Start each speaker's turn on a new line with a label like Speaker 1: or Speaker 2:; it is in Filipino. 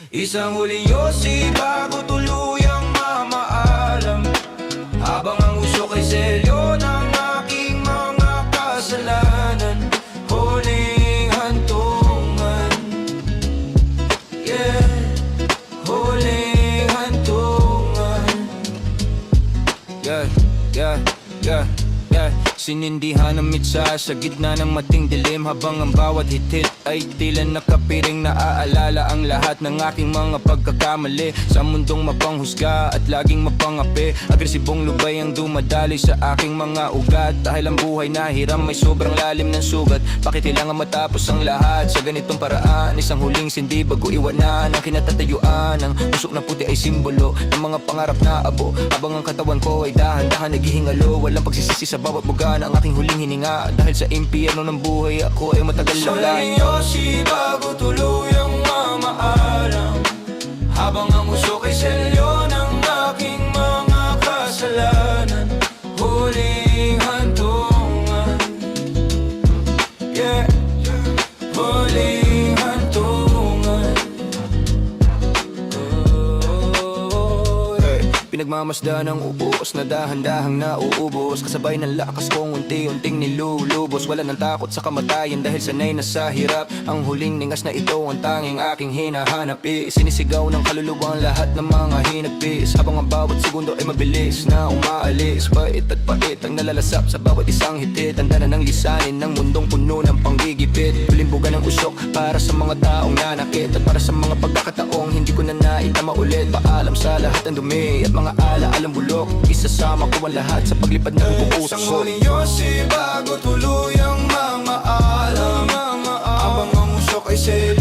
Speaker 1: Isang huling yosi bago tuluyang mamaalam, habang ang usok ay selyo ng aking mga kasalanan. Huling hantungan, yeah, huling hantungan. Yeah, yeah, yeah, yeah. Sinindihan ng mitsa sa gitna ng mating dilim, habang ang bawat hitit ay tila nakapiring. Naaalala ang lahat ng aking mga pagkakamali sa mundong mapanghusga at laging mapangapi. Agresibong lubay ang dumadali sa aking mga ugat, dahil ang buhay na hiram may sobrang lalim ng sugat. Bakit kailangan matapos ang lahat sa ganitong paraan? Isang huling sindi bago iwanan ang kinatatayuan. Ang usok na puti ay simbolo ng mga pangarap na abo, habang ang katawan ko ay dahan-dahan naghihingalo. Walang pagsisisi sa bawat buga ang aking huling hininga, dahil sa impyerno ng buhay ako ay matagal lang lang. Yosi bago tuluyang mamaalam, habang ang usok ay selyo ng aking mga kasalanan. Huling hantungan, yeah, huling hantungan. Pinagmamasdan ng ubos na dahan-dahang nauubos, kasabay ng lakas kong unti-unting nilulubos. Wala ng takot sa kamatayan dahil sanay na sa hirap. Ang huling ningas na ito ang tanging aking hinahanap. Sinisigaw ng kaluluwa ang lahat ng mga hinagpis, habang ang bawat segundo ay mabilis na umaalis. Pait at pait ang nalalasap sa bawat isang hitit, tanda na ng lisanin ng mundong puno ng panggigipit. Bulimbugan ng usok para sa mga taong nanakit, at para sa mga pagkakataong hindi ko na naitama ulit. Paalam sa lahat ng dumi at mga ala-alang bulok, isasama ko ang lahat sa paglipad ng buong usok. Isang huling yosi bago tuluyang mamaalam, habang ang usok ay selyo